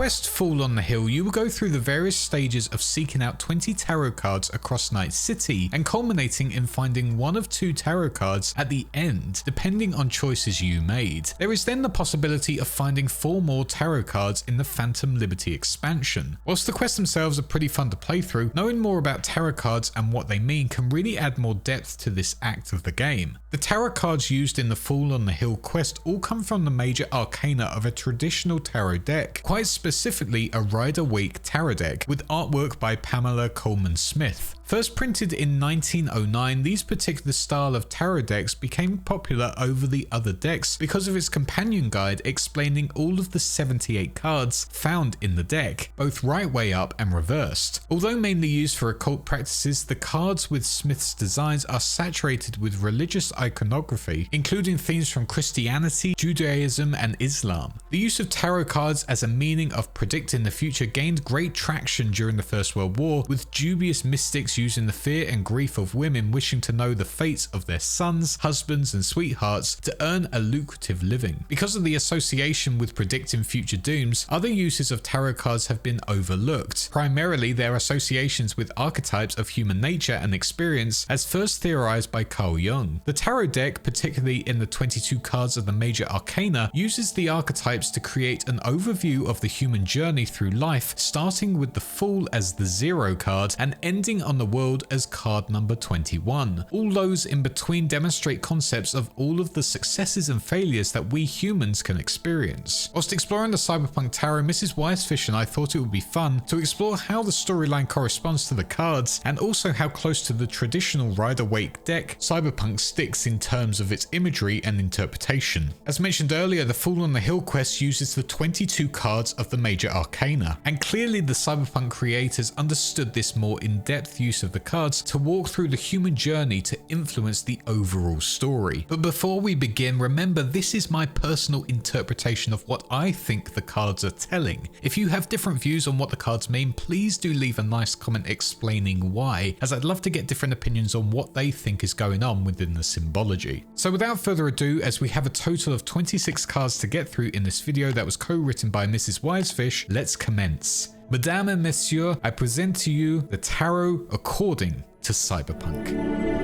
quest Fall on the Hill, you will go through the various stages of seeking out 20 tarot cards across Night City and culminating in finding one of 2 tarot cards at the end, depending on choices you made. There is then the possibility of finding 4 more tarot cards in the Phantom Liberty expansion. Whilst the quests themselves are pretty fun to play through, knowing more about tarot cards and what they mean can really add more depth to this act of the game. The tarot cards used in the Fall on the Hill quest all come from the major arcana of a traditional tarot deck, quite specifically a Rider-Waite tarot deck with artwork by Pamela Coleman Smith. First printed in 1909, these particular style of tarot decks became popular over the other decks because of its companion guide explaining all of the 78 cards found in the deck, both right way up and reversed. Although mainly used for occult practices, the cards with Smith's designs are saturated with religious iconography, including themes from Christianity, Judaism, and Islam. The use of tarot cards as a meaning of predicting the future gained great traction during the First World War, with dubious mystics using the fear and grief of women wishing to know the fates of their sons, husbands, and sweethearts to earn a lucrative living. Because of the association with predicting future dooms, other uses of tarot cards have been overlooked, primarily their associations with archetypes of human nature and experience, as first theorized by Carl Jung. The tarot deck, particularly in the 22 cards of the major arcana, uses the archetypes to create an overview of the human journey through life, starting with the Fool as the 0 card and ending on the World as card number 21. All those in between demonstrate concepts of all of the successes and failures that we humans can experience. Whilst exploring the Cyberpunk tarot, Mrs. WiseFish and I thought it would be fun to explore how the storyline corresponds to the cards, and also how close to the traditional Rider-Waite deck Cyberpunk sticks in terms of its imagery and interpretation. As mentioned earlier, the Fall on the Hill quest uses the 22 cards of the major arcana, and clearly the Cyberpunk creators understood this more in-depth use of the cards to walk through the human journey to influence the overall story. But before we begin, remember this is my personal interpretation of what I think the cards are telling. If you have different views on what the cards mean, please do leave a nice comment explaining why, as I'd love to get different opinions on what they think is going on within the symbology. So without further ado, as we have a total of 26 cards to get through in this video that was co-written by Mrs. WiseFish, let's commence. Mesdames and Messieurs, I present to you the tarot according to Cyberpunk.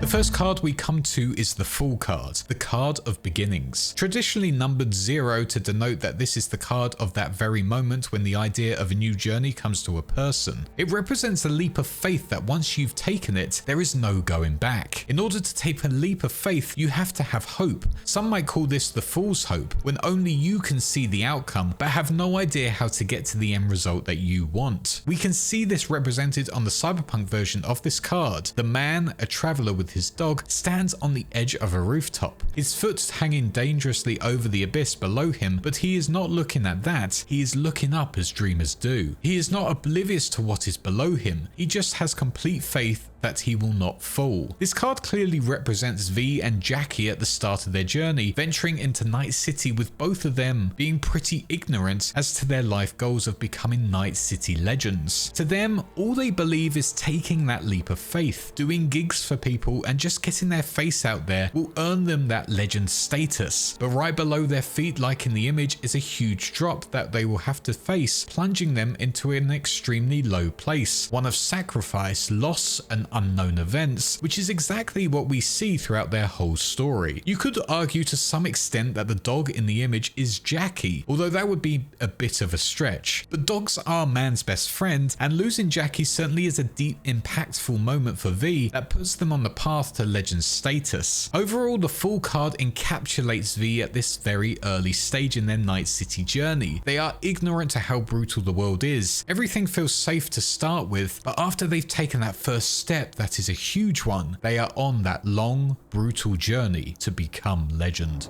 The first card we come to is the Fool card, the card of beginnings. Traditionally numbered 0 to denote that this is the card of that very moment when the idea of a new journey comes to a person. It represents a leap of faith that once you've taken it, there is no going back. In order to take a leap of faith, you have to have hope. Some might call this the Fool's hope, when only you can see the outcome, but have no idea how to get to the end result that you want. We can see this represented on the Cyberpunk version of this card. The man, a traveler with his dog, stands on the edge of a rooftop, his foot hanging dangerously over the abyss below him, but he is not looking at that, he is looking up as dreamers do. He is not oblivious to what is below him, he just has complete faith that he will not fall. This card clearly represents V and Jackie at the start of their journey, venturing into Night City, with both of them being pretty ignorant as to their life goals of becoming Night City legends. To them, all they believe is taking that leap of faith, doing gigs for people and just getting their face out there will earn them that legend status. But right below their feet, like in the image, is a huge drop that they will have to face, plunging them into an extremely low place, one of sacrifice, loss, and unknown events, which is exactly what we see throughout their whole story. You could argue to some extent that the dog in the image is Jackie, although that would be a bit of a stretch. But dogs are man's best friend, and losing Jackie certainly is a deep, impactful moment for V that puts them on the path to legend status. Overall, the Fool card encapsulates V at this very early stage in their Night City journey. They are ignorant to how brutal the world is. Everything feels safe to start with, but after they've taken that first step, that is a huge one, they are on that long, brutal journey to become legend.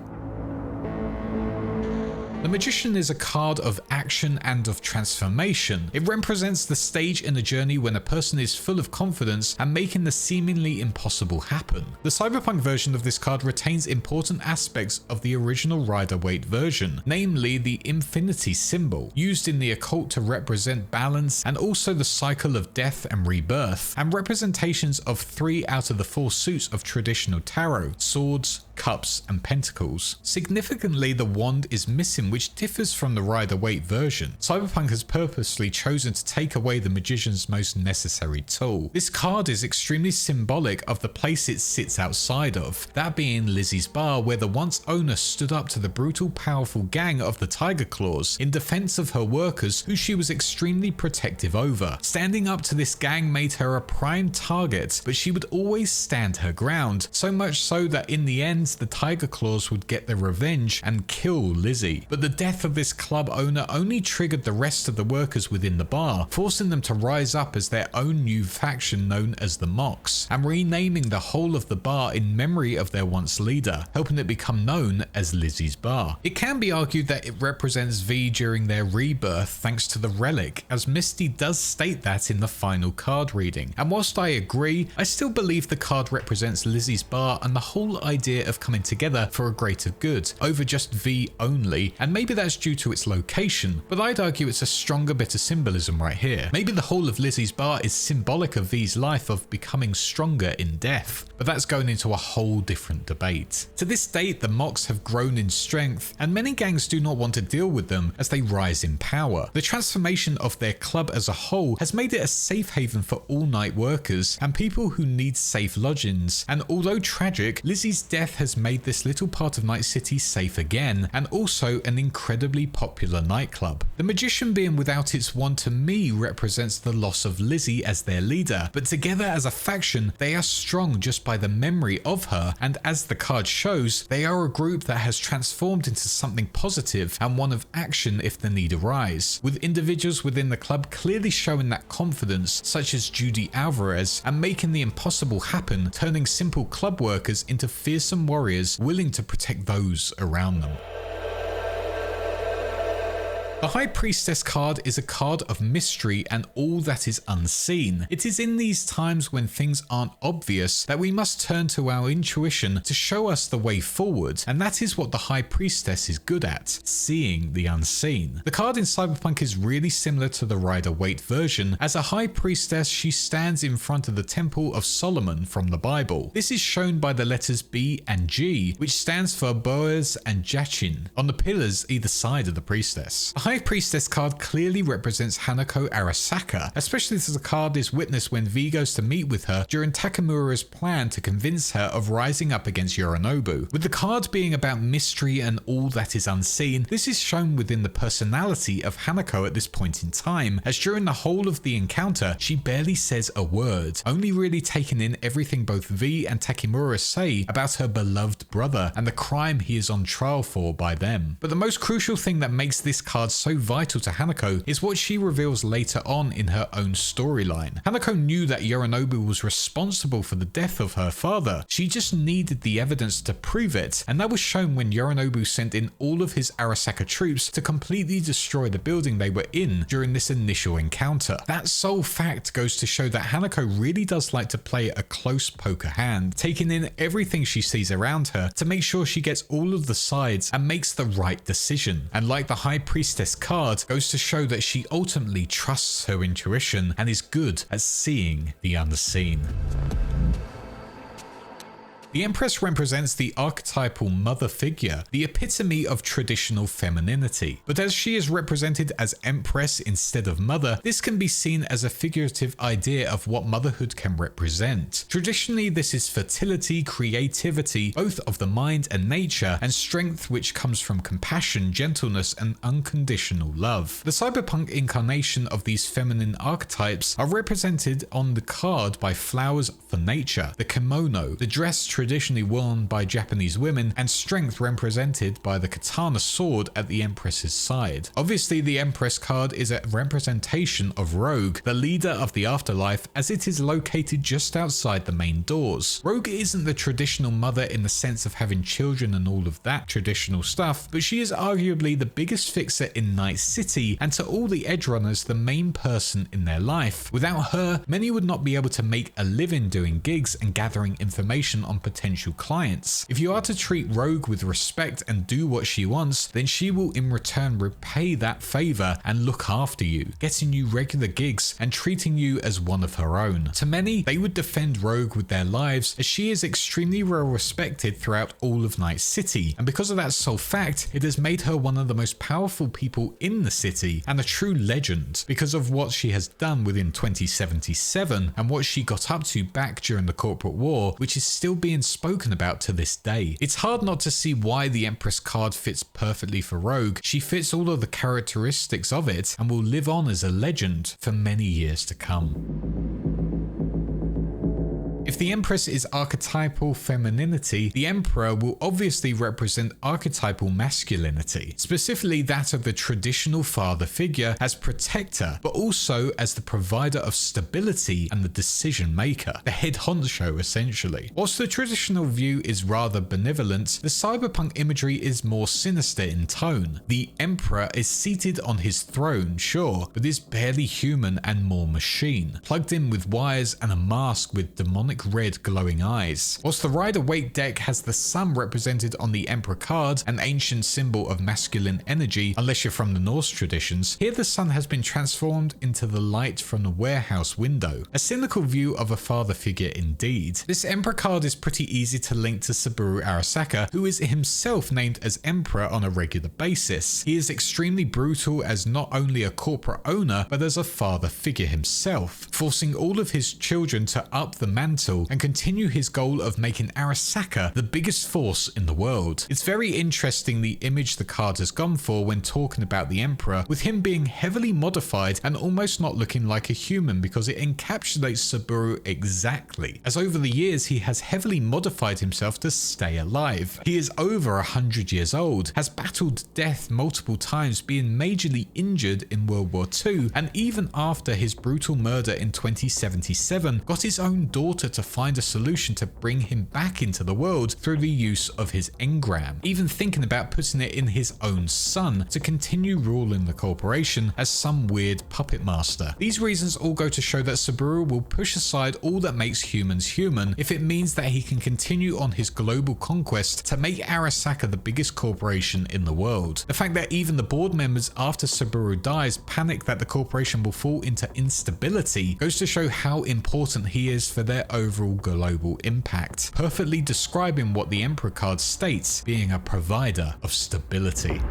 The Magician is a card of action and of transformation. It represents the stage in a journey when a person is full of confidence and making the seemingly impossible happen. The Cyberpunk version of this card retains important aspects of the original Rider-Waite version, namely the infinity symbol, used in the occult to represent balance, and also the cycle of death and rebirth, and representations of 3 out of the 4 suits of traditional tarot: swords, cups, and pentacles. Significantly, the wand is missing, which differs from the Rider-Waite version. Cyberpunk has purposely chosen to take away the Magician's most necessary tool. This card is extremely symbolic of the place it sits outside of, that being Lizzie's bar, where the once owner stood up to the brutal, powerful gang of the Tiger Claws in defense of her workers, who she was extremely protective over. Standing up to this gang made her a prime target, but she would always stand her ground, so much so that in the end the Tiger Claws would get their revenge and kill Lizzie. But the death of this club owner only triggered the rest of the workers within the bar, forcing them to rise up as their own new faction known as the Mocks, and renaming the whole of the bar in memory of their once leader, helping it become known as Lizzie's Bar. It can be argued that it represents V during their rebirth thanks to the relic, as Misty does state that in the final card reading. And whilst I agree, I still believe the card represents Lizzie's Bar and the whole idea of coming together for a greater good, over just V only, and maybe that's due to its location, but I'd argue it's a stronger bit of symbolism right here. Maybe the whole of Lizzie's Bar is symbolic of V's life of becoming stronger in death, but that's going into a whole different debate. To this date, the Mocks have grown in strength, and many gangs do not want to deal with them as they rise in power. The transformation of their club as a whole has made it a safe haven for all night workers and people who need safe lodgings, and although tragic, Lizzie's death has made this little part of Night City safe again, and also an incredibly popular nightclub. The Magician being without its wand to me represents the loss of Lizzie as their leader, but together as a faction, they are strong just by the memory of her, and as the card shows, they are a group that has transformed into something positive and one of action if the need arise, with individuals within the club clearly showing that confidence, such as Judy Alvarez, and making the impossible happen, turning simple club workers into fearsome warriors willing to protect those around them. The High Priestess card is a card of mystery and all that is unseen. It is in these times when things aren't obvious that we must turn to our intuition to show us the way forward, and that is what the High Priestess is good at, seeing the unseen. The card in Cyberpunk is really similar to the Rider-Waite version. As a High Priestess, she stands in front of the Temple of Solomon from the Bible. This is shown by the letters B and G, which stands for Boaz and Jachin, on the pillars either side of the priestess. The High Priestess card clearly represents Hanako Arasaka, especially as the card is witnessed when V goes to meet with her during Takamura's plan to convince her of rising up against Yorinobu. With the card being about mystery and all that is unseen, this is shown within the personality of Hanako at this point in time, as during the whole of the encounter, she barely says a word, only really taking in everything both V and Takemura say about her beloved brother and the crime he is on trial for by them. But the most crucial thing that makes this card so vital to Hanako is what she reveals later on in her own storyline. Hanako knew that Yorinobu was responsible for the death of her father. She just needed the evidence to prove it, and that was shown when Yorinobu sent in all of his Arasaka troops to completely destroy the building they were in during this initial encounter. That sole fact goes to show that Hanako really does like to play a close poker hand, taking in everything she sees around her to make sure she gets all of the sides and makes the right decision. And like the High Priestess card, goes to show that she ultimately trusts her intuition and is good at seeing the unseen. The Empress represents the archetypal mother figure, the epitome of traditional femininity. But as she is represented as Empress instead of mother, this can be seen as a figurative idea of what motherhood can represent. Traditionally, this is fertility, creativity, both of the mind and nature, and strength which comes from compassion, gentleness, and unconditional love. The cyberpunk incarnation of these feminine archetypes are represented on the card by flowers for nature, the kimono, the dress tradition, traditionally worn by Japanese women, and strength represented by the katana sword at the Empress's side. Obviously, the Empress card is a representation of Rogue, the leader of the afterlife, as it is located just outside the main doors. Rogue isn't the traditional mother in the sense of having children and all of that traditional stuff, but she is arguably the biggest fixer in Night City, and to all the Edgerunners, the main person in their life. Without her, many would not be able to make a living doing gigs and gathering information on potential clients. If you are to treat Rogue with respect and do what she wants, then she will in return repay that favor and look after you, getting you regular gigs and treating you as one of her own. To many, they would defend Rogue with their lives, as she is extremely well respected throughout all of Night City, and because of that sole fact, it has made her one of the most powerful people in the city and a true legend because of what she has done within 2077 and what she got up to back during the corporate war, which is still being spoken about to this day. It's hard not to see why the Empress card fits perfectly for Rogue. She fits all of the characteristics of it and will live on as a legend for many years to come. If the Empress is archetypal femininity, the Emperor will obviously represent archetypal masculinity, specifically that of the traditional father figure as protector, but also as the provider of stability and the decision maker, the head honcho essentially. Whilst the traditional view is rather benevolent, the cyberpunk imagery is more sinister in tone. The Emperor is seated on his throne, sure, but is barely human and more machine, plugged in with wires and a mask with demonic red glowing eyes. Whilst the Rider-Waite deck has the sun represented on the Emperor card, an ancient symbol of masculine energy unless you're from the Norse traditions, here the sun has been transformed into the light from the warehouse window. A cynical view of a father figure indeed. This Emperor card is pretty easy to link to Saburo Arasaka, who is himself named as Emperor on a regular basis. He is extremely brutal as not only a corporate owner, but as a father figure himself, forcing all of his children to up the mantle and continue his goal of making Arasaka the biggest force in the world. It's very interesting the image the card has gone for when talking about the Emperor, with him being heavily modified and almost not looking like a human because it encapsulates Saburo exactly, as over the years he has heavily modified himself to stay alive. He is over 100 years old, has battled death multiple times, being majorly injured in World War II, and even after his brutal murder in 2077, got his own daughter to find a solution to bring him back into the world through the use of his engram, even thinking about putting it in his own son to continue ruling the corporation as some weird puppet master. These reasons all go to show that Saburo will push aside all that makes humans human if it means that he can continue on his global conquest to make Arasaka the biggest corporation in the world. The fact that even the board members after Saburo dies panic that the corporation will fall into instability goes to show how important he is for their overall global impact, perfectly describing what the Emperor card states, being a provider of stability.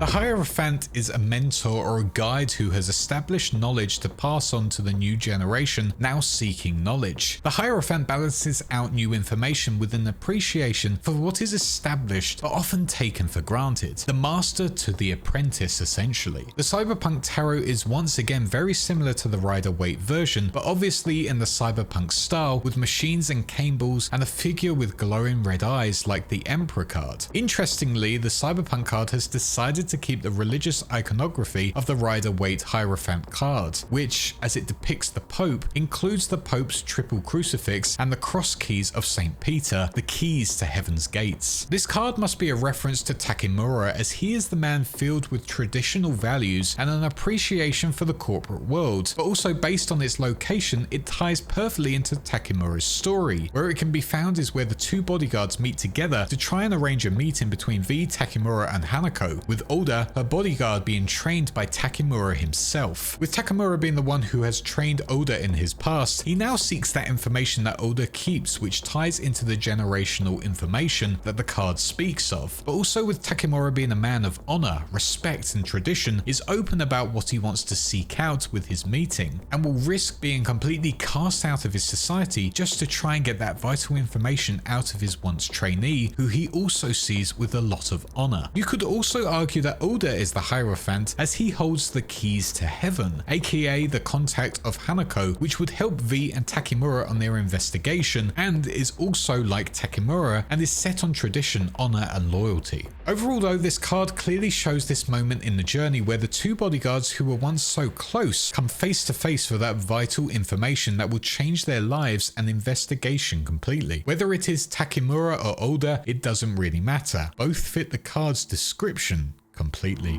The Hierophant is a mentor or a guide who has established knowledge to pass on to the new generation now seeking knowledge. The Hierophant balances out new information with an appreciation for what is established but often taken for granted. The master to the apprentice essentially. The Cyberpunk Tarot is once again very similar to the Rider-Waite version, but obviously in the Cyberpunk style with machines and cables and a figure with glowing red eyes like the Emperor card. Interestingly, the Cyberpunk card has decided to keep the religious iconography of the Rider-Waite Hierophant card, which, as it depicts the Pope, includes the Pope's triple crucifix and the cross keys of St. Peter, the keys to heaven's gates. This card must be a reference to Takemura, as he is the man filled with traditional values and an appreciation for the corporate world, but also based on its location, it ties perfectly into Takemura's story. Where it can be found is where the two bodyguards meet together to try and arrange a meeting between V, Takemura and Hanako, with Oda, her bodyguard, being trained by Takemura himself. With Takemura being the one who has trained Oda in his past, he now seeks that information that Oda keeps, which ties into the generational information that the card speaks of. But also with Takemura being a man of honor, respect and tradition, is open about what he wants to seek out with his meeting, and will risk being completely cast out of his society just to try and get that vital information out of his once trainee, who he also sees with a lot of honor. You could also argue that that Ulda is the Hierophant as he holds the keys to heaven, aka the contact of Hanako, which would help V and Takemura on their investigation, and is also like Takemura and is set on tradition, honor and loyalty. Overall though, this card clearly shows this moment in the journey where the two bodyguards who were once so close come face to face for that vital information that will change their lives and investigation completely. Whether it is Takemura or Ulda, it doesn't really matter. Both fit the card's description completely.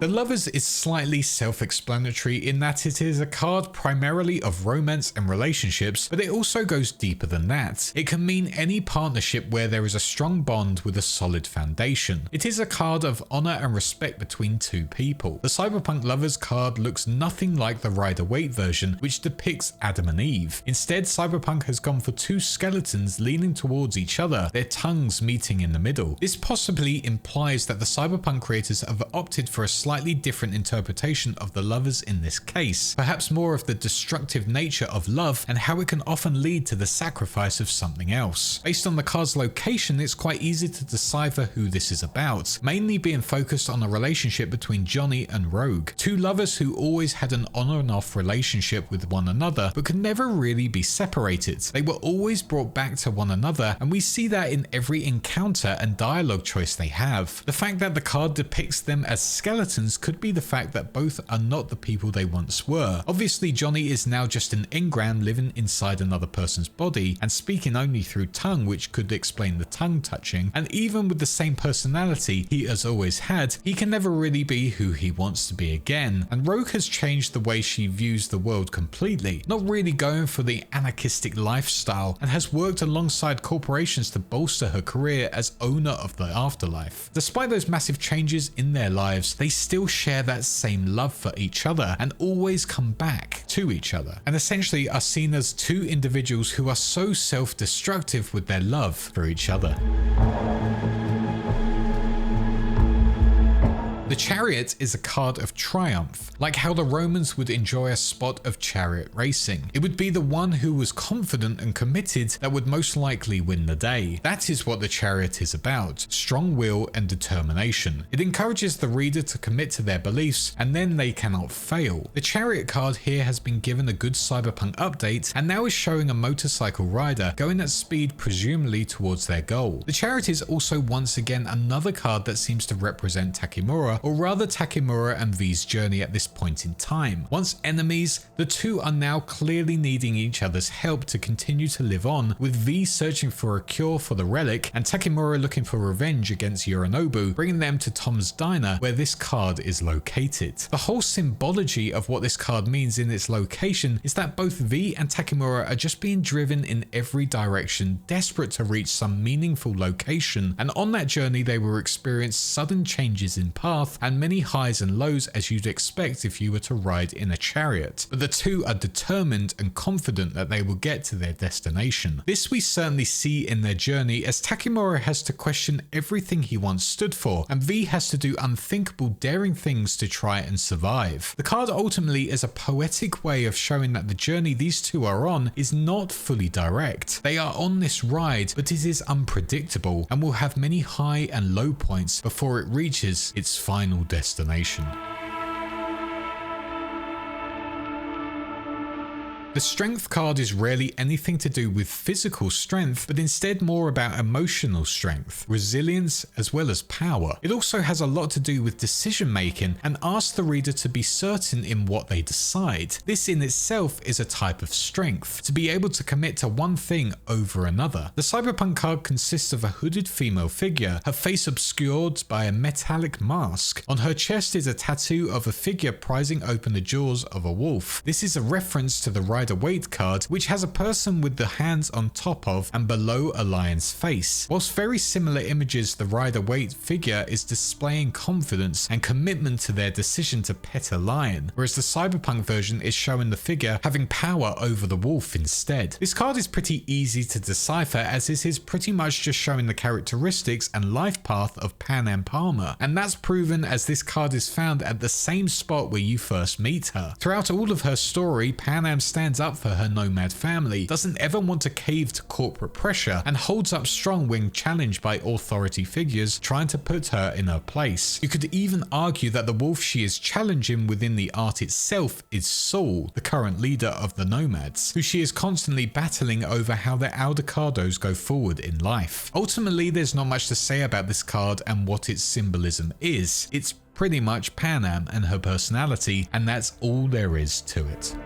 The Lovers is slightly self-explanatory in that it is a card primarily of romance and relationships, but it also goes deeper than that. It can mean any partnership where there is a strong bond with a solid foundation. It is a card of honor and respect between two people. The Cyberpunk Lovers card looks nothing like the Rider-Waite version, which depicts Adam and Eve. Instead, Cyberpunk has gone for two skeletons leaning towards each other, their tongues meeting in the middle. This possibly implies that the Cyberpunk creators have opted for a slightly different interpretation of the Lovers in this case, perhaps more of the destructive nature of love and how it can often lead to the sacrifice of something else. Based on the card's location, it's quite easy to decipher who this is about, mainly being focused on the relationship between Johnny and Rogue, two lovers who always had an on and off relationship with one another but could never really be separated. They were always brought back to one another, and we see that in every encounter and dialogue choice they have. The fact that the card depicts them as skeletons could be the fact that both are not the people they once were. Obviously, Johnny is now just an engram living inside another person's body and speaking only through tongue, which could explain the tongue touching, and even with the same personality he has always had, he can never really be who he wants to be again. And Rogue has changed the way she views the world completely, not really going for the anarchistic lifestyle, and has worked alongside corporations to bolster her career as owner of the afterlife. Despite those massive changes in their lives, they still share that same love for each other and always come back to each other, and essentially are seen as two individuals who are so self-destructive with their love for each other. The Chariot is a card of triumph, like how the Romans would enjoy a spot of chariot racing. It would be the one who was confident and committed that would most likely win the day. That is what the Chariot is about, strong will and determination. It encourages the reader to commit to their beliefs and then they cannot fail. The Chariot card here has been given a good Cyberpunk update and now is showing a motorcycle rider going at speed presumably towards their goal. The Chariot is also once again another card that seems to represent Takemura, or rather Takemura and V's journey at this point in time. Once enemies, the two are now clearly needing each other's help to continue to live on, with V searching for a cure for the relic and Takemura looking for revenge against Yorinobu, bringing them to Tom's Diner where this card is located. The whole symbology of what this card means in its location is that both V and Takemura are just being driven in every direction, desperate to reach some meaningful location, and on that journey they will experience sudden changes in path and many highs and lows as you'd expect if you were to ride in a chariot. But the two are determined and confident that they will get to their destination. This we certainly see in their journey as Takemura has to question everything he once stood for, and V has to do unthinkable daring things to try and survive. The card ultimately is a poetic way of showing that the journey these two are on is not fully direct. They are on this ride, but it is unpredictable and will have many high and low points before it reaches its final destination. The Strength card is rarely anything to do with physical strength, but instead more about emotional strength, resilience, as well as power. It also has a lot to do with decision making and asks the reader to be certain in what they decide. This in itself is a type of strength, to be able to commit to one thing over another. The Cyberpunk card consists of a hooded female figure, her face obscured by a metallic mask. On her chest is a tattoo of a figure prizing open the jaws of a wolf. This is a reference to the Rider-Waite card, which has a person with the hands on top of and below a lion's face. Whilst very similar images, the Rider-Waite figure is displaying confidence and commitment to their decision to pet a lion, whereas the Cyberpunk version is showing the figure having power over the wolf instead. This card is pretty easy to decipher as this is pretty much just showing the characteristics and life path of Panam Palmer, and that's proven as this card is found at the same spot where you first meet her. Throughout all of her story, Panam stands stands up for her nomad family, doesn't ever want to cave to corporate pressure, and holds up strong when challenged by authority figures trying to put her in her place. You could even argue that the wolf she is challenging within the art itself is Saul, the current leader of the nomads, who she is constantly battling over how their aldecados go forward in life. Ultimately, there's not much to say about this card and what its symbolism is. It's pretty much Panam and her personality, and that's all there is to it.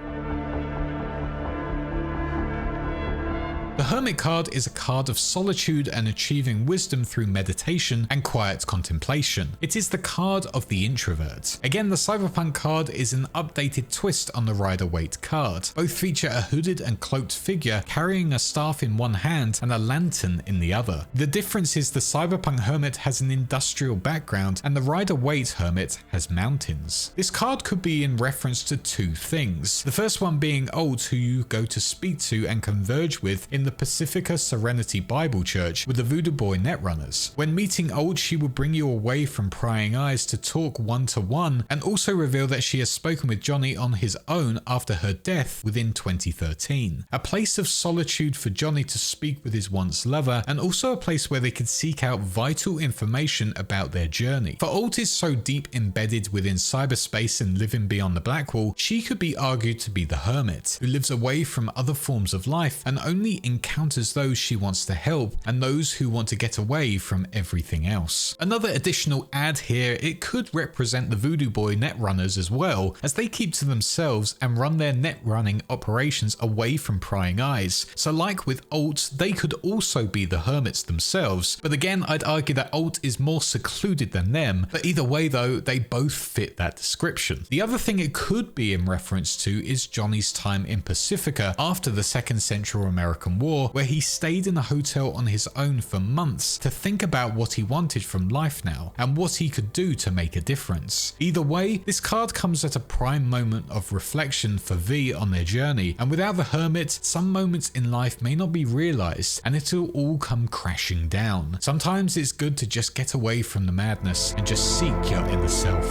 The Hermit card is a card of solitude and achieving wisdom through meditation and quiet contemplation. It is the card of the introvert. Again, the Cyberpunk card is an updated twist on the Rider-Waite card. Both feature a hooded and cloaked figure carrying a staff in one hand and a lantern in the other. The difference is the Cyberpunk Hermit has an industrial background and the Rider-Waite Hermit has mountains. This card could be in reference to two things. The first one being Alt, who you go to speak to and converge with in the Pacifica Serenity Bible Church with the Voodoo Boy Netrunners. When meeting Old, she will bring you away from prying eyes to talk one-to-one and also reveal that she has spoken with Johnny on his own after her death within 2013. A place of solitude for Johnny to speak with his once lover, and also a place where they could seek out vital information about their journey. For Old is so deep embedded within cyberspace and living beyond the Blackwall, she could be argued to be the Hermit, who lives away from other forms of life and only encounters those she wants to help and those who want to get away from everything else. Another additional add here, it could represent the Voodoo Boy Netrunners as well, as they keep to themselves and run their net running operations away from prying eyes. So like with Alt, they could also be the Hermits themselves, but again I'd argue that Alt is more secluded than them, but either way though, they both fit that description. The other thing it could be in reference to is Johnny's time in Pacifica after the Second Central American War, where he stayed in a hotel on his own for months to think about what he wanted from life now and what he could do to make a difference. Either way, this card comes at a prime moment of reflection for V on their journey, and without the Hermit, some moments in life may not be realized and it'll all come crashing down. Sometimes it's good to just get away from the madness and just seek your inner self.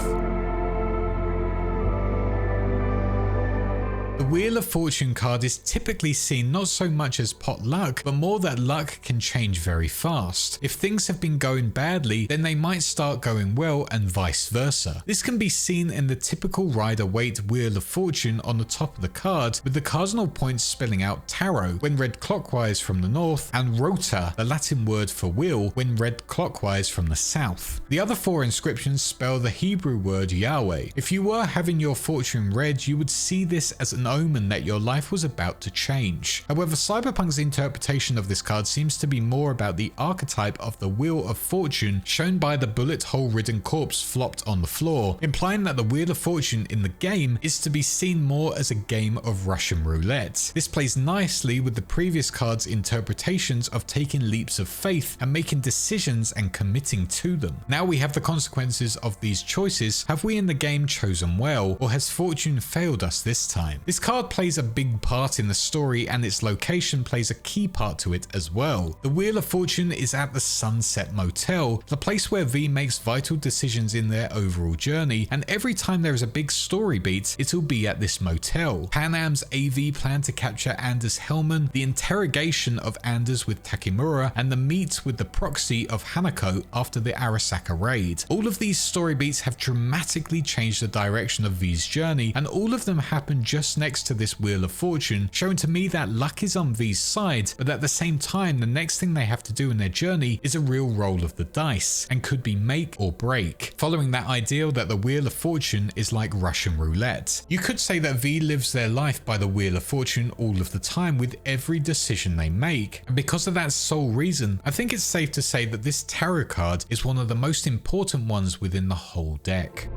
The Wheel of Fortune card is typically seen not so much as pot luck, but more that luck can change very fast. If things have been going badly, then they might start going well and vice versa. This can be seen in the typical Rider-Waite Wheel of Fortune on the top of the card, with the cardinal points spelling out tarot when read clockwise from the north, and rota, the Latin word for wheel, when read clockwise from the south. The other four inscriptions spell the Hebrew word Yahweh. If you were having your fortune read, you would see this as an omen that your life was about to change. However, Cyberpunk's interpretation of this card seems to be more about the archetype of the Wheel of Fortune shown by the bullet hole ridden corpse flopped on the floor, implying that the Wheel of Fortune in the game is to be seen more as a game of Russian roulette. This plays nicely with the previous card's interpretations of taking leaps of faith and making decisions and committing to them. Now we have the consequences of these choices. Have we in the game chosen well, or has fortune failed us this time? This card plays a big part in the story, and its location plays a key part to it as well. The Wheel of Fortune is at the Sunset Motel, the place where V makes vital decisions in their overall journey, and every time there is a big story beat, it'll be at this motel. Panam's AV plan to capture Anders Hellman, the interrogation of Anders with Takemura, and the meet with the proxy of Hanako after the Arasaka raid. All of these story beats have dramatically changed the direction of V's journey, and all of them happen just next to this Wheel of Fortune, showing to me that luck is on V's side, but at the same time the next thing they have to do in their journey is a real roll of the dice, and could be make or break, following that ideal that the Wheel of Fortune is like Russian roulette. You could say that V lives their life by the Wheel of Fortune all of the time with every decision they make, and because of that sole reason, I think it's safe to say that this tarot card is one of the most important ones within the whole deck.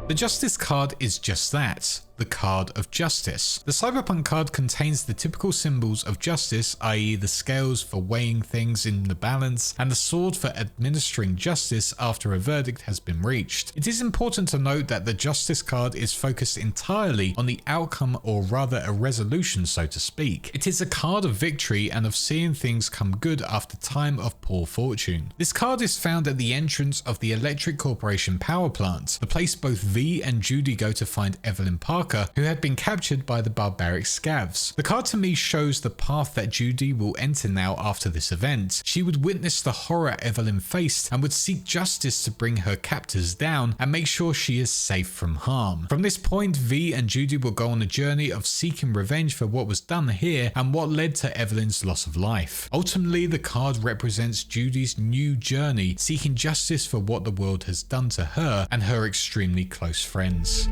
The Justice card is just that, the card of justice. The Cyberpunk card contains the typical symbols of justice, i.e. the scales for weighing things in the balance and the sword for administering justice after a verdict has been reached. It is important to note that the justice card is focused entirely on the outcome, or rather a resolution, so to speak. It is a card of victory and of seeing things come good after time of poor fortune. This card is found at the entrance of the Electric Corporation power plant, the place both V and Judy go to find Evelyn Parker, who had been captured by the barbaric scavs. The card to me shows the path that Judy will enter now after this event. She would witness the horror Evelyn faced and would seek justice to bring her captors down and make sure she is safe from harm. From this point, V and Judy will go on a journey of seeking revenge for what was done here and what led to Evelyn's loss of life. Ultimately, the card represents Judy's new journey, seeking justice for what the world has done to her and her extremely close friends.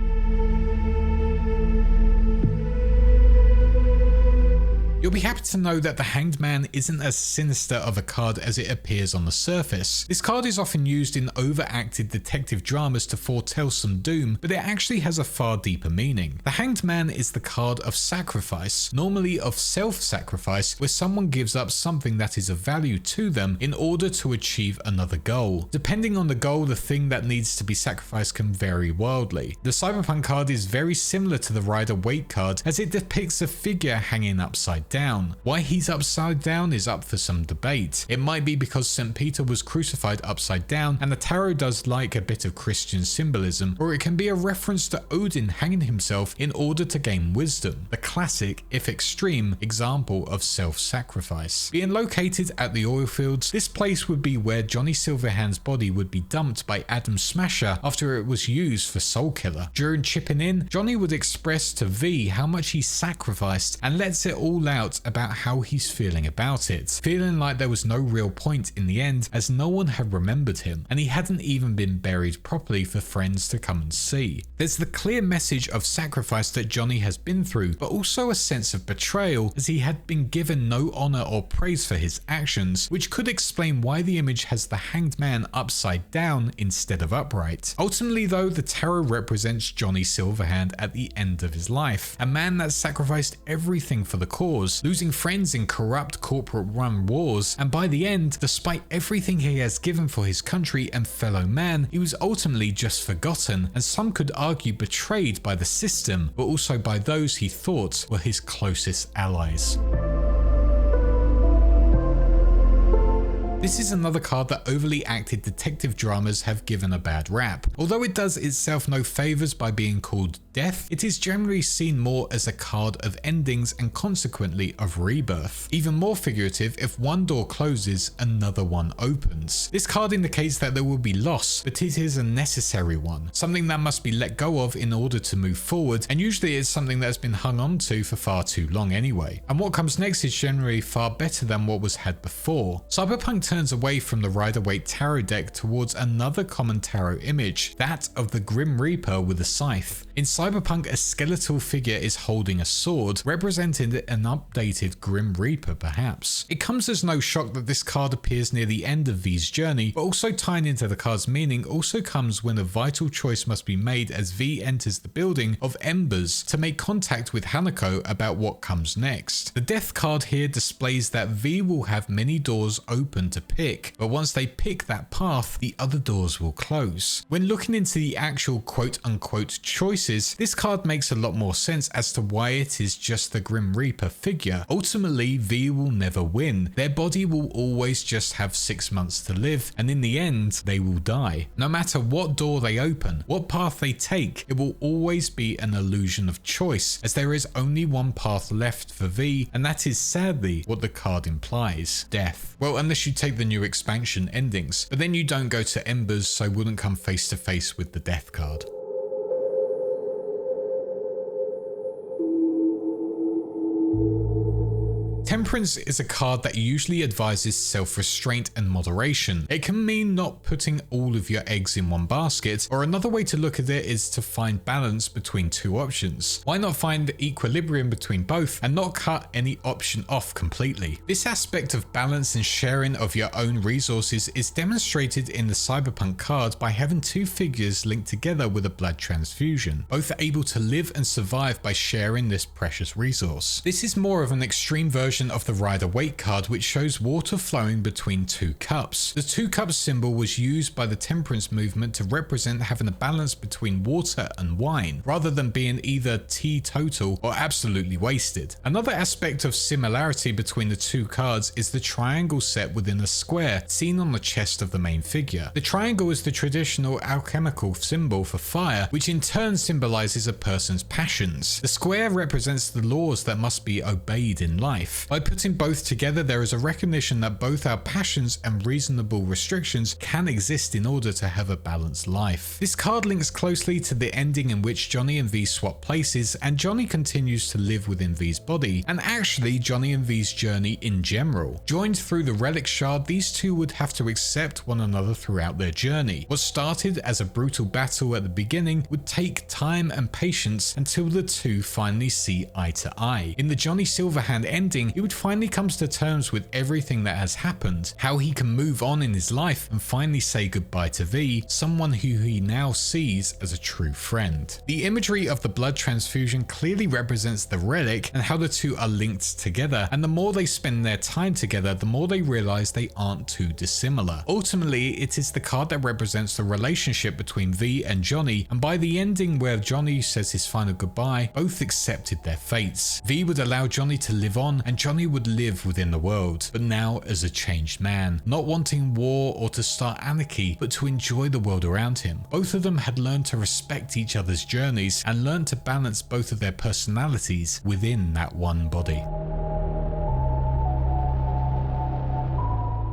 You'll be happy to know that the Hanged Man isn't as sinister of a card as it appears on the surface. This card is often used in overacted detective dramas to foretell some doom, but it actually has a far deeper meaning. The Hanged Man is the card of sacrifice, normally of self-sacrifice, where someone gives up something that is of value to them in order to achieve another goal. Depending on the goal, the thing that needs to be sacrificed can vary wildly. The Cyberpunk card is very similar to the Rider-Waite card, as it depicts a figure hanging upside down. Why he's upside down is up for some debate. It might be because St. Peter was crucified upside down and the tarot does like a bit of Christian symbolism, or it can be a reference to Odin hanging himself in order to gain wisdom, the classic, if extreme, example of self-sacrifice. Being located at the oil fields, this place would be where Johnny Silverhand's body would be dumped by Adam Smasher after it was used for Soul Killer. During chipping in, Johnny would express to V how much he sacrificed and lets it all out about how he's feeling about it, feeling like there was no real point in the end as no one had remembered him and he hadn't even been buried properly for friends to come and see. There's the clear message of sacrifice that Johnny has been through, but also a sense of betrayal as he had been given no honor or praise for his actions, which could explain why the image has the Hanged Man upside down instead of upright. Ultimately though, the tarot represents Johnny Silverhand at the end of his life, a man that sacrificed everything for the cause, losing friends in corrupt corporate-run wars, and by the end, despite everything he has given for his country and fellow man, he was ultimately just forgotten, and some could argue betrayed by the system, but also by those he thought were his closest allies. This is another card that overly acted detective dramas have given a bad rap. Although it does itself no favors by being called death, it is generally seen more as a card of endings and consequently of rebirth. Even more figurative, if one door closes, another one opens. This card indicates that there will be loss, but it is a necessary one, something that must be let go of in order to move forward, and usually it's something that's been hung on to for far too long anyway. And what comes next is generally far better than what was had before. Cyberpunk turns away from the Rider-Waite tarot deck towards another common tarot image, that of the Grim Reaper with a scythe. In Cyberpunk, a skeletal figure is holding a sword, representing an updated Grim Reaper perhaps. It comes as no shock that this card appears near the end of V's journey, but also tying into the card's meaning also comes when a vital choice must be made as V enters the building of Embers to make contact with Hanako about what comes next. The Death card here displays that V will have many doors open to pick, but once they pick that path, the other doors will close. When looking into the actual quote-unquote choices, this card makes a lot more sense as to why it is just the Grim Reaper figure. Ultimately, V will never win. Their body will always just have 6 months to live, and in the end, they will die. No matter what door they open, what path they take, it will always be an illusion of choice, as there is only one path left for V, and that is sadly what the card implies: death. Well, unless you take the new expansion endings, but then you don't go to Embers, so wouldn't come face to face with the Death card. Temperance Temperance is a card that usually advises self-restraint and moderation. It can mean not putting all of your eggs in one basket, or another way to look at it is to find balance between two options. Why not find equilibrium between both and not cut any option off completely? This aspect of balance and sharing of your own resources is demonstrated in the Cyberpunk card by having two figures linked together with a blood transfusion, both are able to live and survive by sharing this precious resource. This is more of an extreme version of the Rider-Waite card, which shows water flowing between two cups. The two cups symbol was used by the Temperance movement to represent having a balance between water and wine, rather than being either teetotal or absolutely wasted. Another aspect of similarity between the two cards is the triangle set within a square seen on the chest of the main figure. The triangle is the traditional alchemical symbol for fire, which in turn symbolizes a person's passions. The square represents the laws that must be obeyed in life. By putting both together, there is a recognition that both our passions and reasonable restrictions can exist in order to have a balanced life. This card links closely to the ending in which Johnny and V swap places, and Johnny continues to live within V's body, and actually Johnny and V's journey in general. Joined through the relic shard, these two would have to accept one another throughout their journey. What started as a brutal battle at the beginning would take time and patience until the two finally see eye to eye. In the Johnny Silverhand ending, he would finally come to terms with everything that has happened, how he can move on in his life and finally say goodbye to V, someone who he now sees as a true friend. The imagery of the blood transfusion clearly represents the relic and how the two are linked together, and the more they spend their time together, the more they realize they aren't too dissimilar. Ultimately, it is the card that represents the relationship between V and Johnny, and by the ending where Johnny says his final goodbye, both accepted their fates. V would allow Johnny to live on, and Johnny would live within the world, but now as a changed man, not wanting war or to start anarchy, but to enjoy the world around him. Both of them had learned to respect each other's journeys and learned to balance both of their personalities within that one body.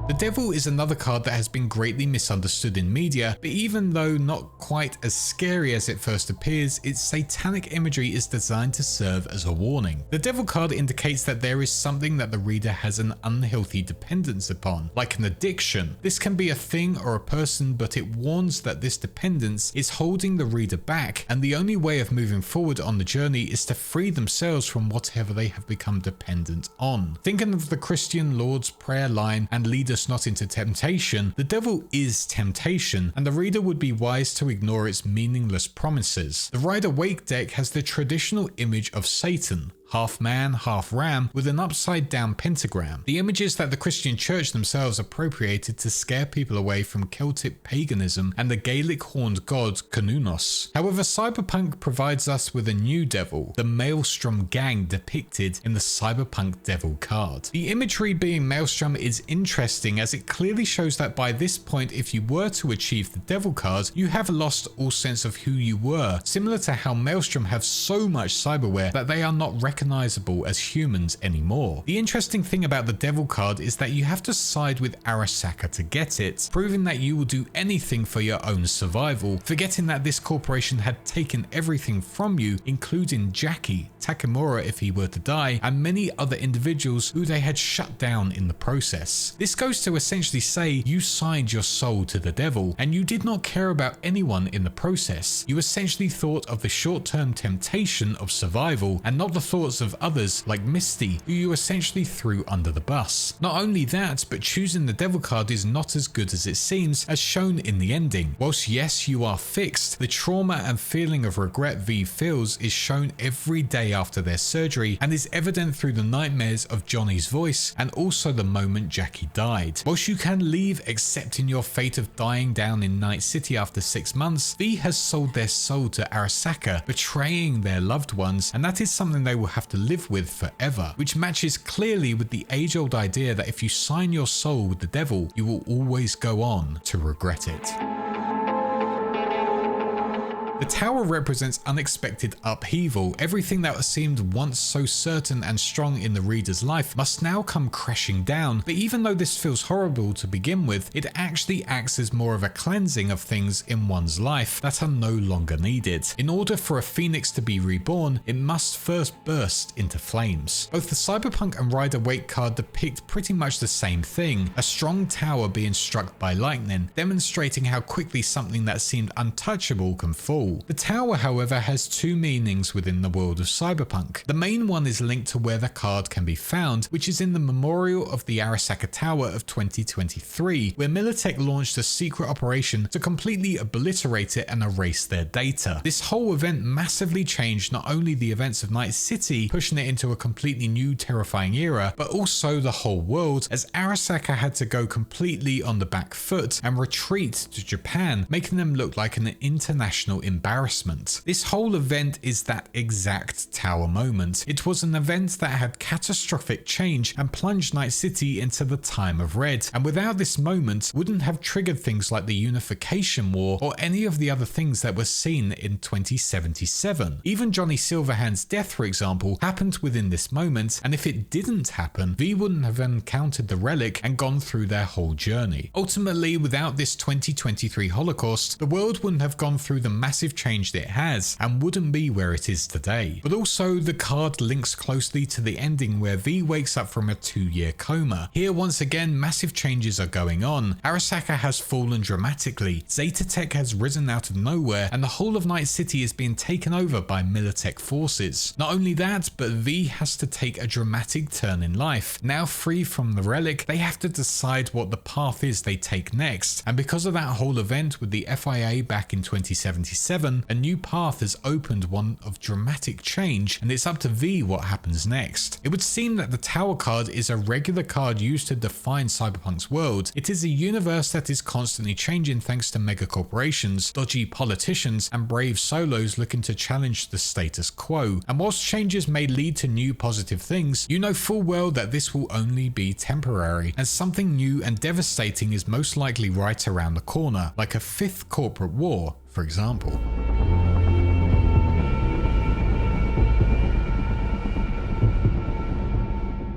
The Devil is another card that has been greatly misunderstood in media, but even though not quite as scary as it first appears, its satanic imagery is designed to serve as a warning. The Devil card indicates that there is something that the reader has an unhealthy dependence upon, like an addiction. This can be a thing or a person, but it warns that this dependence is holding the reader back, and the only way of moving forward on the journey is to free themselves from whatever they have become dependent on. Thinking of the Christian Lord's Prayer line, and lead us not into temptation, the devil is temptation, and the reader would be wise to ignore its meaningless promises. The Rider-Waite deck has the traditional image of Satan, half man, half ram, with an upside down pentagram. The images that the Christian church themselves appropriated to scare people away from Celtic paganism and the Gaelic horned god Cernunnos. However, Cyberpunk provides us with a new devil, the Maelstrom gang depicted in the Cyberpunk devil card. The imagery being Maelstrom is interesting, as it clearly shows that by this point, if you were to achieve the devil card, you have lost all sense of who you were, similar to how Maelstrom have so much cyberware that they are not recognizable as humans anymore. The interesting thing about the devil card is that you have to side with Arasaka to get it, proving that you will do anything for your own survival, forgetting that this corporation had taken everything from you, including Jackie, Takemura if he were to die, and many other individuals who they had shut down in the process. This goes to essentially say you signed your soul to the devil, and you did not care about anyone in the process. You essentially thought of the short-term temptation of survival and not the thoughts of others like Misty, who you essentially threw under the bus. Not only that, but choosing the devil card is not as good as it seems, as shown in the ending. Whilst yes, you are fixed, the trauma and feeling of regret V feels is shown every day after their surgery and is evident through the nightmares of Johnny's voice and also the moment Jackie died. Whilst you can leave accepting your fate of dying down in Night City after 6 months, V has sold their soul to Arasaka, betraying their loved ones, and that is something they will have to live with forever, which matches clearly with the age-old idea that if you sign your soul with the devil, you will always go on to regret it. The tower represents unexpected upheaval. Everything that seemed once so certain and strong in the reader's life must now come crashing down. But even though this feels horrible to begin with, it actually acts as more of a cleansing of things in one's life that are no longer needed. In order for a phoenix to be reborn, it must first burst into flames. Both the Cyberpunk and Rider-Waite card depict pretty much the same thing, a strong tower being struck by lightning, demonstrating how quickly something that seemed untouchable can fall. The tower, however, has two meanings within the world of Cyberpunk. The main one is linked to where the card can be found, which is in the memorial of the Arasaka Tower of 2023, where Militech launched a secret operation to completely obliterate it and erase their data. This whole event massively changed not only the events of Night City, pushing it into a completely new terrifying era, but also the whole world, as Arasaka had to go completely on the back foot and retreat to Japan, making them look like an international embarrassment. This whole event is that exact tower moment. It was an event that had catastrophic change and plunged Night City into the time of Red, and without this moment wouldn't have triggered things like the Unification War or any of the other things that were seen in 2077. Even Johnny Silverhand's death, for example, happened within this moment, and if it didn't happen, V wouldn't have encountered the relic and gone through their whole journey. Ultimately, without this 2023 Holocaust, the world wouldn't have gone through the massive change that it has and wouldn't be where it is today. But also, the card links closely to the ending where V wakes up from a 2-year coma. Here, once again, massive changes are going on. Arasaka has fallen dramatically, Zeta Tech has risen out of nowhere, and the whole of Night City is being taken over by Militech forces. Not only that, but V has to take a dramatic turn in life. Now free from the relic, they have to decide what the path is they take next, and because of that whole event with the FIA back in 2077, a new path has opened, one of dramatic change, and it's up to V what happens next. It would seem that the Tower card is a regular card used to define Cyberpunk's world. It is a universe that is constantly changing thanks to mega corporations, dodgy politicians, and brave solos looking to challenge the status quo. And whilst changes may lead to new positive things, you know full well that this will only be temporary, and something new and devastating is most likely right around the corner, like a 5th corporate war, for example.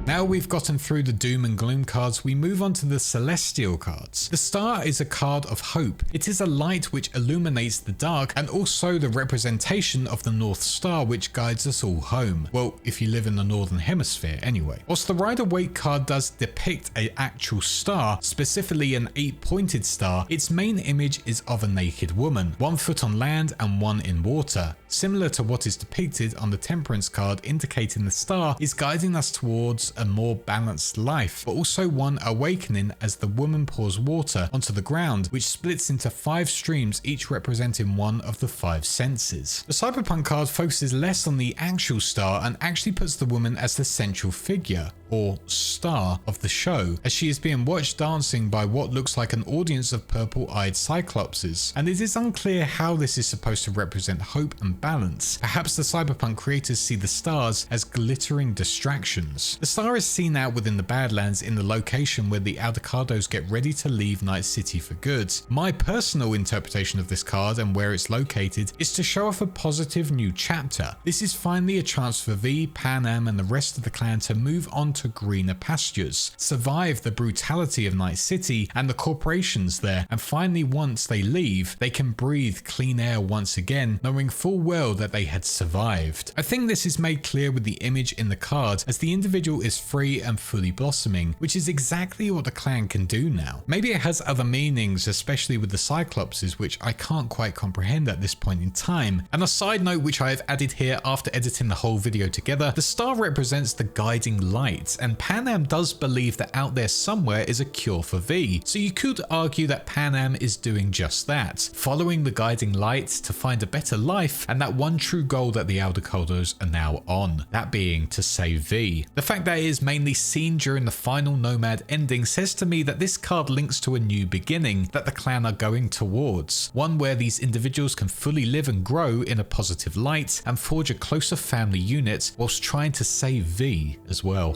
Now we've gotten through the Doom and Gloom cards, we move on to the Celestial cards. The Star is a card of hope. It is a light which illuminates the dark and also the representation of the North Star which guides us all home. Well, if you live in the Northern Hemisphere anyway. Whilst the Rider-Waite card does depict an actual star, specifically an 8-pointed star, its main image is of a naked woman, 1 foot on land and 1 in water. Similar to what is depicted on the Temperance card, indicating the star is guiding us towards a more balanced life, but also one awakening as the woman pours water onto the ground, which splits into 5 streams, each representing one of the 5 senses. The Cyberpunk card focuses less on the actual star and actually puts the woman as the central figure, or star, of the show, as she is being watched dancing by what looks like an audience of purple-eyed cyclopses. And it is unclear how this is supposed to represent hope and balance. Perhaps the Cyberpunk creators see the stars as glittering distractions. The star is seen out within the Badlands in the location where the Aldecados get ready to leave Night City for good. My personal interpretation of this card and where it's located is to show off a positive new chapter. This is finally a chance for V, Pan Am and the rest of the clan to move on to greener pastures, survive the brutality of Night City and the corporations there, and finally once they leave, they can breathe clean air once again, knowing full well that they had survived. I think this is made clear with the image in the card, as the individual is free and fully blossoming, which is exactly what the clan can do now. Maybe it has other meanings, especially with the Cyclopses, which I can't quite comprehend at this point in time. And a side note which I have added here after editing the whole video together, the star represents the guiding light, and Pan Am does believe that out there somewhere is a cure for V, so you could argue that Pan Am is doing just that, following the guiding light to find a better life and that one true goal that the Aldecados are now on, that being to save V. The fact that it is mainly seen during the final Nomad ending says to me that this card links to a new beginning that the clan are going towards, one where these individuals can fully live and grow in a positive light and forge a closer family unit whilst trying to save V as well.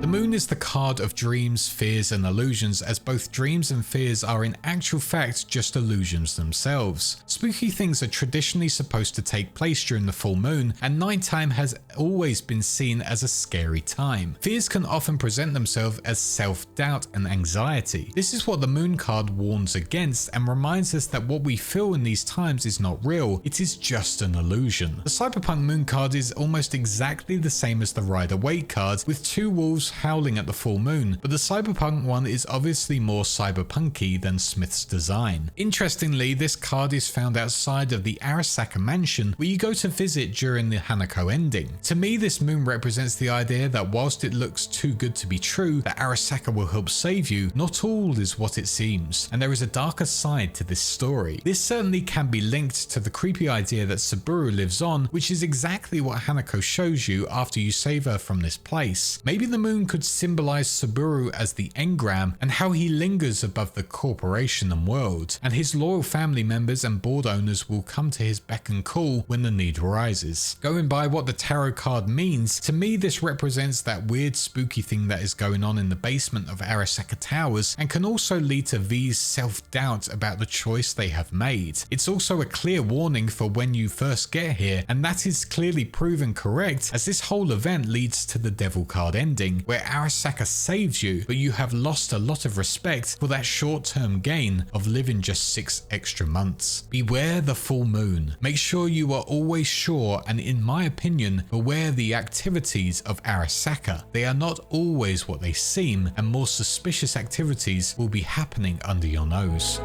The moon is the card of dreams, fears and illusions, as both dreams and fears are in actual fact just illusions themselves. Spooky things are traditionally supposed to take place during the full moon, and nighttime has always been seen as a scary time. Fears can often present themselves as self-doubt and anxiety. This is what the moon card warns against and reminds us that what we feel in these times is not real, it is just an illusion. The Cyberpunk moon card is almost exactly the same as the Rider-Waite card, with two wolves howling at the full moon, but the Cyberpunk one is obviously more cyberpunky than Smith's design. Interestingly, this card is found outside of the Arasaka mansion where you go to visit during the Hanako ending. To me, this moon represents the idea that whilst it looks too good to be true, that Arasaka will help save you, not all is what it seems, and there is a darker side to this story. This certainly can be linked to the creepy idea that Saburo lives on, which is exactly what Hanako shows you after you save her from this place. Maybe the moon could symbolize Saburo as the engram and how he lingers above the corporation and world, and his loyal family members and board owners will come to his beck and call when the need arises. Going by what the tarot card means, to me this represents that weird spooky thing that is going on in the basement of Arasaka Towers and can also lead to V's self-doubt about the choice they have made. It's also a clear warning for when you first get here, and that is clearly proven correct as this whole event leads to the Devil card ending, where Arasaka saves you, but you have lost a lot of respect for that short-term gain of living just 6 extra months. Beware the full moon. Make sure you are always sure, and in my opinion, beware the activities of Arasaka. They are not always what they seem, and more suspicious activities will be happening under your nose.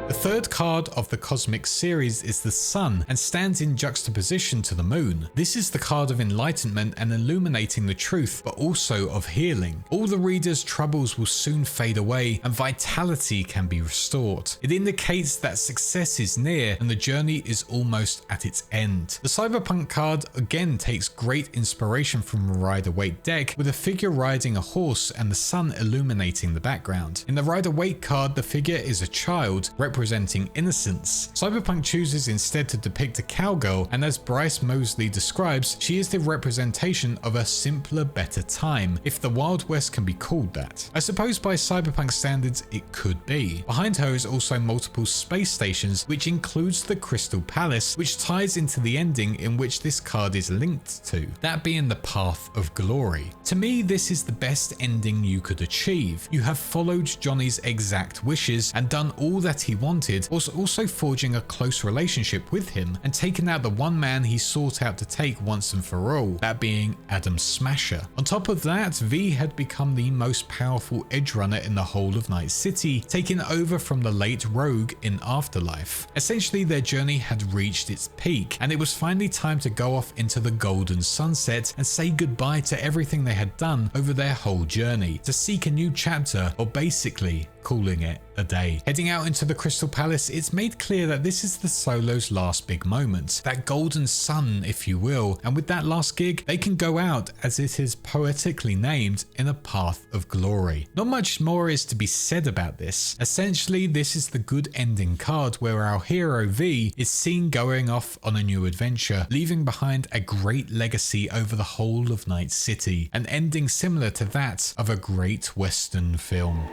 The third card of the Cosmic series is the Sun and stands in juxtaposition to the Moon. This is the card of enlightenment and illuminating the truth, but also of healing. All the reader's troubles will soon fade away and vitality can be restored. It indicates that success is near and the journey is almost at its end. The Cyberpunk card again takes great inspiration from a Rider-Waite deck, with a figure riding a horse and the sun illuminating the background. In the Rider-Waite card, the figure is a child, representing innocence. Cyberpunk chooses instead to depict a cowgirl, and as Bryce Mosley describes, she is the representation of a simpler, better time, if the Wild West can be called that. I suppose by Cyberpunk standards it could be. Behind her is also multiple space stations, which includes the Crystal Palace, which ties into the ending in which this card is linked to, that being the Path of Glory. To me, this is the best ending you could achieve. You have followed Johnny's exact wishes and done all that he wanted, whilst also forging a close relationship with him and taken out the one man he sought out to take once and for all, that being Adam Smasher. On top of that, V had become the most powerful edge runner in the whole of Night City, taking over from the late Rogue in Afterlife. Essentially, their journey had reached its peak, and it was finally time to go off into the golden sunset and say goodbye to everything they had done over their whole journey, to seek a new chapter, or basically calling it a day. Heading out into the Crystal Palace, it's made clear that this is the solo's last big moment, that golden sun if you will, and with that last gig they can go out, as it is poetically named, in a path of glory. Not much more is to be said about this. Essentially, this is the good ending card where our hero V is seen going off on a new adventure, leaving behind a great legacy over the whole of Night City, an ending similar to that of a great Western film.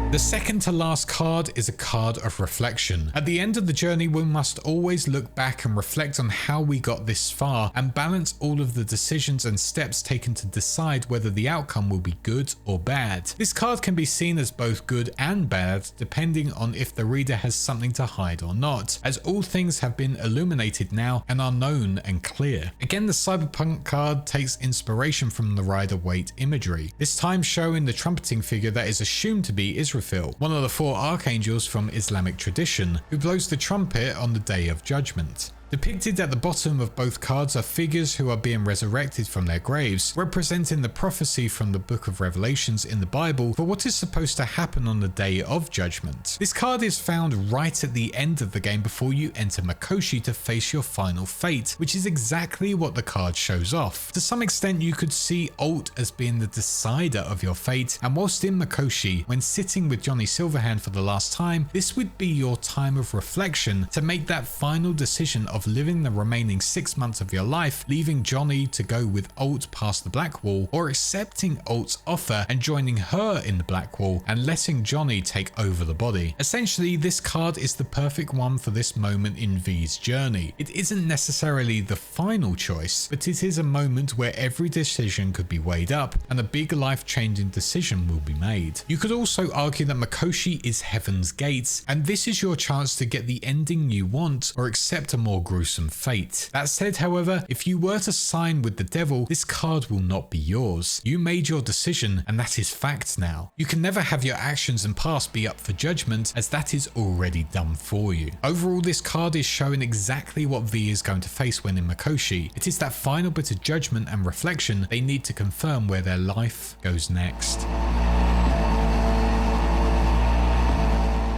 The second to last card is a card of reflection. At the end of the journey, we must always look back and reflect on how we got this far and balance all of the decisions and steps taken to decide whether the outcome will be good or bad. This card can be seen as both good and bad, depending on if the reader has something to hide or not, as all things have been illuminated now and are known and clear. Again, the Cyberpunk card takes inspiration from the Rider-Waite imagery, this time showing the trumpeting figure that is assumed to be Israfil, one of the 4 archangels from Islamic tradition, who blows the trumpet on the Day of Judgement. Depicted at the bottom of both cards are figures who are being resurrected from their graves, representing the prophecy from the book of Revelations in the Bible for what is supposed to happen on the day of judgment. This card is found right at the end of the game before you enter Mikoshi to face your final fate, which is exactly what the card shows off. To some extent, you could see Alt as being the decider of your fate, and whilst in Mikoshi, when sitting with Johnny Silverhand for the last time, this would be your time of reflection to make that final decision of living the remaining 6 months of your life, leaving Johnny to go with Alt past the Black Wall, or accepting Alt's offer and joining her in the Black Wall and letting Johnny take over the body. Essentially, this card is the perfect one for this moment in V's journey. It isn't necessarily the final choice, but it is a moment where every decision could be weighed up and a big life-changing decision will be made. You could also argue that Mikoshi is Heaven's Gates, and this is your chance to get the ending you want or accept a more gruesome fate. That said, however, if you were to sign with the devil, this card will not be yours. You made your decision and that is fact now. You can never have your actions and past be up for judgment, as that is already done for you. Overall, this card is showing exactly what V is going to face when in Mikoshi. It is that final bit of judgment and reflection they need to confirm where their life goes next.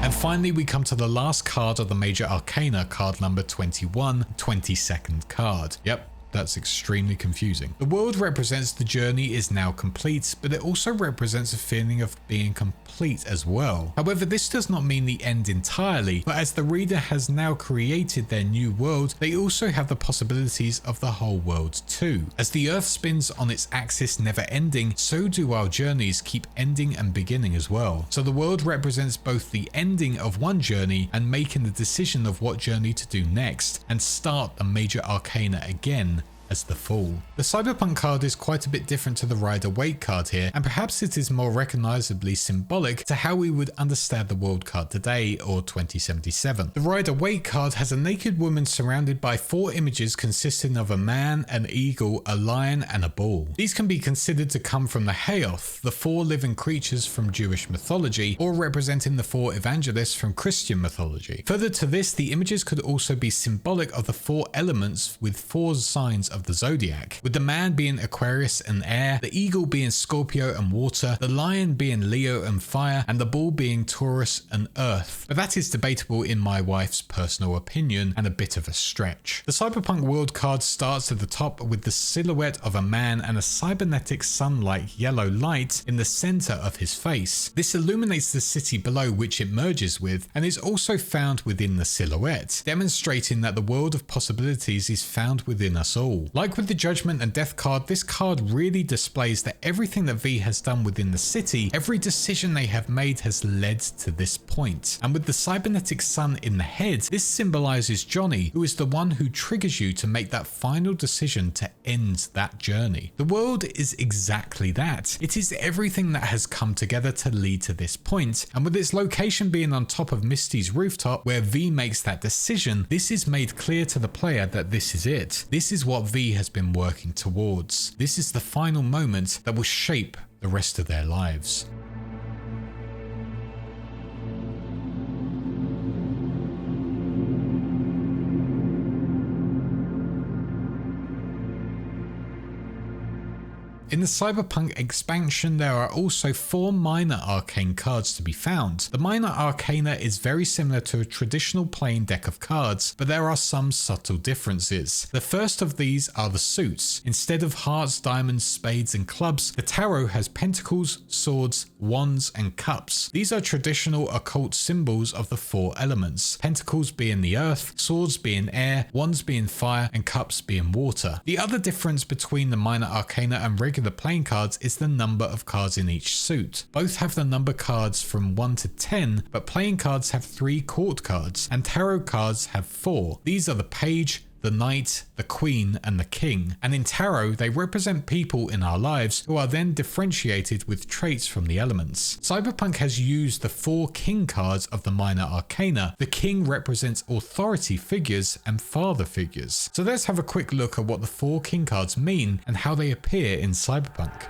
And finally, we come to the last card of the Major Arcana, card number 21, 22nd card. Yep. That's extremely confusing. The world represents the journey is now complete, but it also represents a feeling of being complete as well. However, this does not mean the end entirely, but as the reader has now created their new world, they also have the possibilities of the whole world too. As the Earth spins on its axis never ending, so do our journeys keep ending and beginning as well. So the world represents both the ending of one journey and making the decision of what journey to do next, and start the Major Arcana again as the Fool. The Cyberpunk card is quite a bit different to the Rider-Waite card here, and perhaps it is more recognizably symbolic to how we would understand the World card today, or 2077. The Rider-Waite card has a naked woman surrounded by 4 images consisting of a man, an eagle, a lion, and a bull. These can be considered to come from the Hierophant, the 4 living creatures from Jewish mythology, or representing the 4 evangelists from Christian mythology. Further to this, the images could also be symbolic of the 4 elements with 4 signs of the zodiac, with the man being Aquarius and air, the eagle being Scorpio and water, the lion being Leo and fire, and the bull being Taurus and earth. But that is debatable in my wife's personal opinion and a bit of a stretch. The Cyberpunk World card starts at the top with the silhouette of a man and a cybernetic sun-like yellow light in the center of his face. This illuminates the city below which it merges with, and is also found within the silhouette, demonstrating that the world of possibilities is found within us all. Like with the Judgment and Death card, this card really displays that everything that V has done within the city, every decision they have made has led to this point. And with the cybernetic sun in the head, this symbolizes Johnny, who is the one who triggers you to make that final decision to end that journey. The world is exactly that. It is everything that has come together to lead to this point, and with its location being on top of Misty's rooftop where V makes that decision, this is made clear to the player that this is it. This is what V has been working towards. This is the final moment that will shape the rest of their lives. In the Cyberpunk expansion, there are also 4 minor arcane cards to be found. The minor arcana is very similar to a traditional playing deck of cards, but there are some subtle differences. The first of these are the suits. Instead of hearts, diamonds, spades, and clubs, the tarot has pentacles, swords, wands, and cups. These are traditional occult symbols of the 4 elements, pentacles being the earth, swords being air, wands being fire, and cups being water. The other difference between the minor arcana and regular playing cards is the number of cards in each suit. Both have the number cards from 1 to 10, but playing cards have 3 court cards, and tarot cards have 4. These are the page, the knight, the queen, and the king. And in tarot, they represent people in our lives who are then differentiated with traits from the elements. Cyberpunk has used the 4 king cards of the minor arcana. The king represents authority figures and father figures. So let's have a quick look at what the 4 king cards mean and how they appear in Cyberpunk.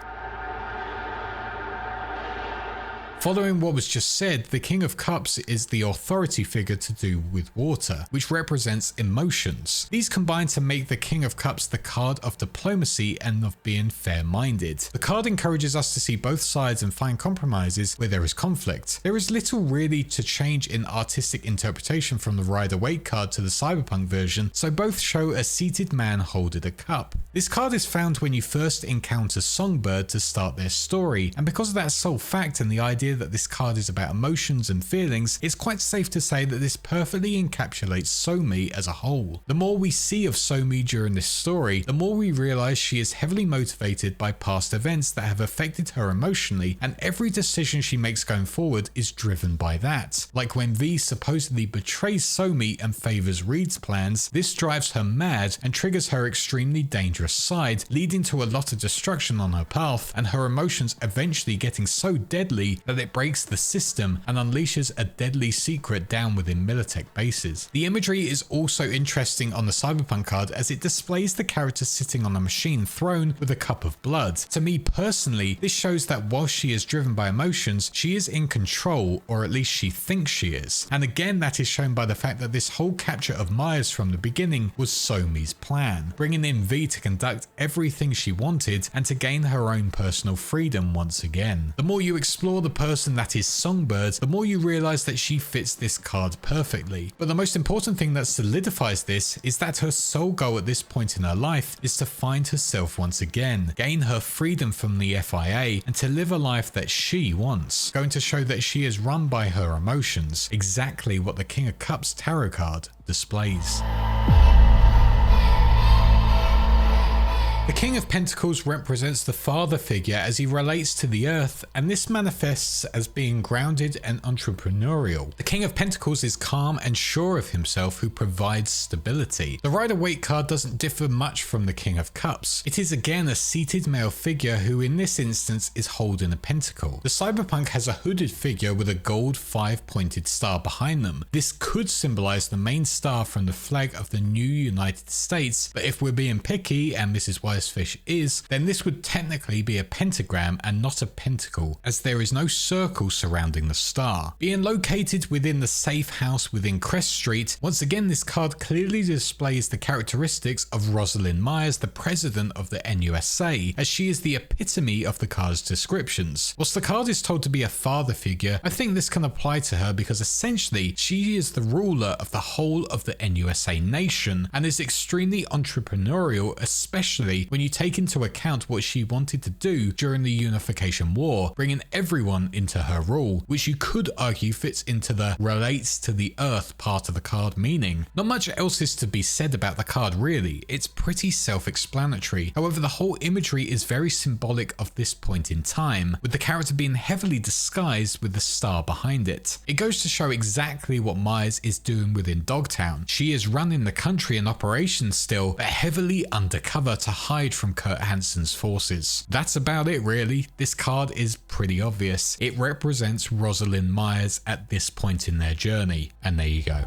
Following what was just said, the King of Cups is the authority figure to do with water, which represents emotions. These combine to make the King of Cups the card of diplomacy and of being fair-minded. The card encourages us to see both sides and find compromises where there is conflict. There is little really to change in artistic interpretation from the Rider-Waite card to the Cyberpunk version, so both show a seated man holding a cup. This card is found when you first encounter Songbird to start their story, and because of that sole fact and the idea that this card is about emotions and feelings, it's quite safe to say that this perfectly encapsulates Somi as a whole. The more we see of Somi during this story, the more we realize she is heavily motivated by past events that have affected her emotionally, and every decision she makes going forward is driven by that. Like when V supposedly betrays Somi and favors Reed's plans, this drives her mad and triggers her extremely dangerous side, leading to a lot of destruction on her path, and her emotions eventually getting so deadly that it breaks the system and unleashes a deadly secret down within Militech bases. The imagery is also interesting on the Cyberpunk card as it displays the character sitting on a machine throne with a cup of blood. To me personally, this shows that whilst she is driven by emotions, she is in control, or at least she thinks she is. And again, that is shown by the fact that this whole capture of Myers from the beginning was Somi's plan, bringing in V to conduct everything she wanted and to gain her own personal freedom once again. The more you explore the person that is Songbird, the more you realize that she fits this card perfectly. But the most important thing that solidifies this is that her sole goal at this point in her life is to find herself once again, gain her freedom from the FIA, and to live a life that she wants, going to show that she is run by her emotions, exactly what the King of Cups tarot card displays. The King of Pentacles represents the father figure as he relates to the earth, and this manifests as being grounded and entrepreneurial. The King of Pentacles is calm and sure of himself, who provides stability. The Rider-Waite card doesn't differ much from the King of Cups. It is again a seated male figure who in this instance is holding a pentacle. The Cyberpunk has a hooded figure with a gold 5-pointed star behind them. This could symbolize the main star from the flag of the new United States, but if we're being picky, and this is why WiseFish is, then this would technically be a pentagram and not a pentacle, as there is no circle surrounding the star. Being located within the safe house within Crest Street, once again this card clearly displays the characteristics of Rosalind Myers, the president of the NUSA, as she is the epitome of the card's descriptions. Whilst the card is told to be a father figure, I think this can apply to her because essentially she is the ruler of the whole of the NUSA nation and is extremely entrepreneurial, especially when you take into account what she wanted to do during the Unification War, bringing everyone into her rule, which you could argue fits into the relates to the earth part of the card meaning. Not much else is to be said about the card really, it's pretty self-explanatory. However, the whole imagery is very symbolic of this point in time, with the character being heavily disguised with the star behind it. It goes to show exactly what Myers is doing within Dogtown. She is running the country and operations still, but heavily undercover to hide from Kurt Hansen's forces. That's about it really. This card is pretty obvious. It represents Rosalind Myers at this point in their journey, and there you go.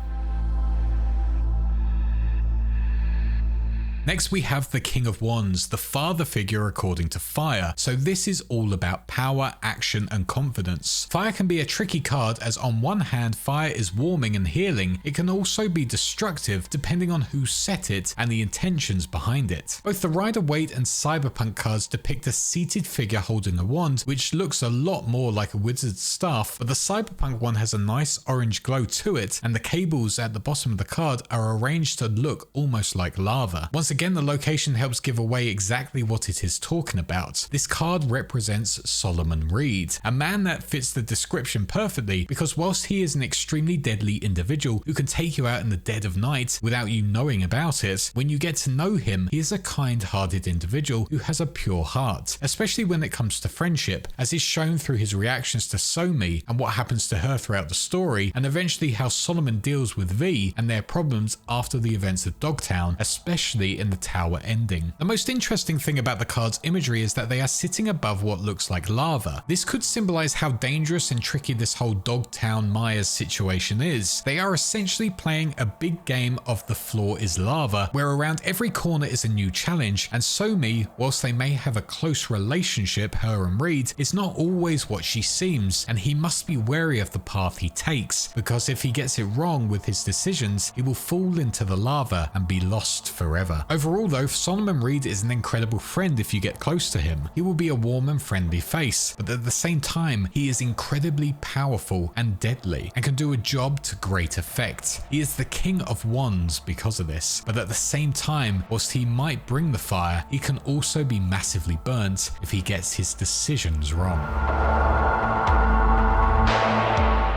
Next we have the King of Wands, the father figure according to Fire. So this is all about power, action and confidence. Fire can be a tricky card as on one hand fire is warming and healing, it can also be destructive depending on who set it and the intentions behind it. Both the Rider-Waite and Cyberpunk cards depict a seated figure holding a wand, which looks a lot more like a wizard's staff, but the Cyberpunk one has a nice orange glow to it and the cables at the bottom of the card are arranged to look almost like lava. Once again, the location helps give away exactly what it is talking about. This card represents Solomon Reed, a man that fits the description perfectly because whilst he is an extremely deadly individual who can take you out in the dead of night without you knowing about it, when you get to know him, he is a kind-hearted individual who has a pure heart, especially when it comes to friendship, as is shown through his reactions to Somi and what happens to her throughout the story, and eventually how Solomon deals with V and their problems after the events of Dogtown, especially in the tower ending. The most interesting thing about the card's imagery is that they are sitting above what looks like lava. This could symbolize how dangerous and tricky this whole Dogtown Maya's situation is. They are essentially playing a big game of the floor is lava, where around every corner is a new challenge, and Somi, whilst they may have a close relationship, her and Reed, is not always what she seems, and he must be wary of the path he takes, because if he gets it wrong with his decisions, he will fall into the lava and be lost forever. Overall though, Solomon Reed is an incredible friend if you get close to him. He will be a warm and friendly face, but at the same time, he is incredibly powerful and deadly, and can do a job to great effect. He is the King of Wands because of this, but at the same time, whilst he might bring the fire, he can also be massively burnt if he gets his decisions wrong.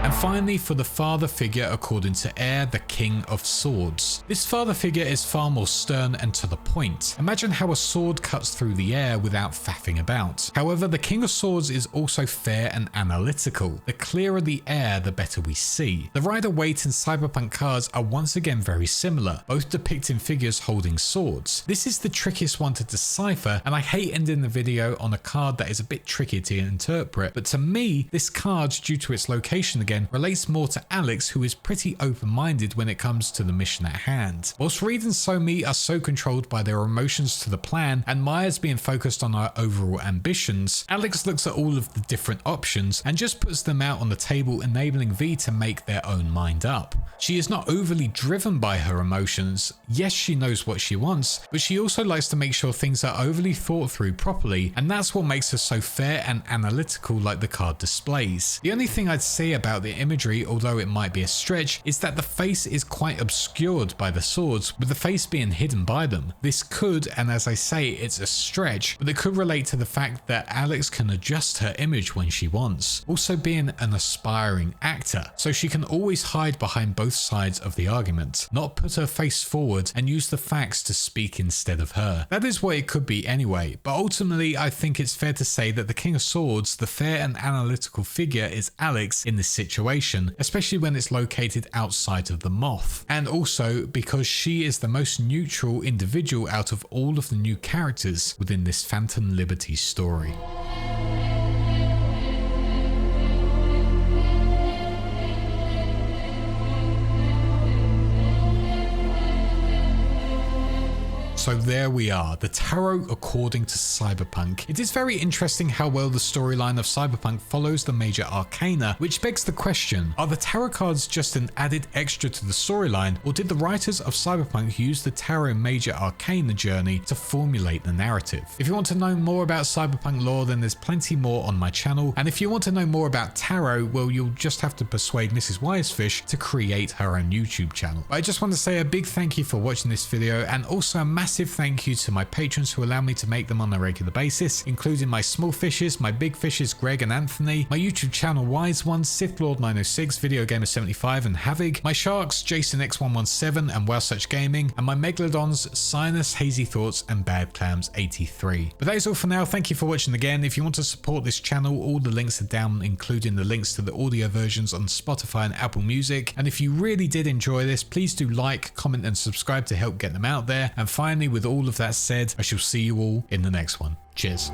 And finally, for the father figure according to Air, the King of Swords. This father figure is far more stern and to the point. Imagine how a sword cuts through the air without faffing about. However, the King of Swords is also fair and analytical. The clearer the air, the better we see. The Rider-Waite and Cyberpunk cards are once again very similar, both depicting figures holding swords. This is the trickiest one to decipher, and I hate ending the video on a card that is a bit tricky to interpret, but to me, this card, due to its location again, relates more to Alex, who is pretty open-minded when it comes to the mission at hand. Whilst Reed and Somi are so controlled by their emotions to the plan, and Maya's being focused on her overall ambitions, Alex looks at all of the different options and just puts them out on the table, enabling V to make their own mind up. She is not overly driven by her emotions. Yes, she knows what she wants, but she also likes to make sure things are overly thought through properly, and that's what makes her so fair and analytical like the card displays. The only thing I'd say about the imagery, although it might be a stretch, is that the face is quite obscured by the swords, with the face being hidden by them. This could, and as I say, it's a stretch, but it could relate to the fact that Alex can adjust her image when she wants, also being an aspiring actor, so she can always hide behind both sides of the argument, not put her face forward and use the facts to speak instead of her. That is what it could be anyway, but ultimately I think it's fair to say that the King of Swords, the fair and analytical figure, is Alex in this situation, especially when it's located outside of the Moth, and also because she is the most neutral individual out of all of the new characters within this Phantom Liberty story. So there we are, the tarot according to Cyberpunk. It is very interesting how well the storyline of Cyberpunk follows the major arcana, which begs the question, are the tarot cards just an added extra to the storyline, or did the writers of Cyberpunk use the tarot major arcana journey to formulate the narrative? If you want to know more about Cyberpunk lore, then there's plenty more on my channel, and if you want to know more about tarot, well, you'll just have to persuade Mrs. WiseFish to create her own YouTube channel. But I just want to say a big thank you for watching this video, and also a massive thank you to my patrons who allow me to make them on a regular basis, including my small fishes, my big fishes Greg and Anthony, my YouTube channel Wise Ones, Sith Lord 906, Video Gamer 75 and Havig, my sharks Jason X117 and Wellsuch Gaming, and my megalodons Sinus, Hazy Thoughts and Bad Clams 83. But that is all for now. Thank you for watching again. If you want to support this channel, all the links are down, including the links to the audio versions on Spotify and Apple Music. And if you really did enjoy this, please do like, comment and subscribe to help get them out there. And finally, with all of that said, I shall see you all in the next one. Cheers.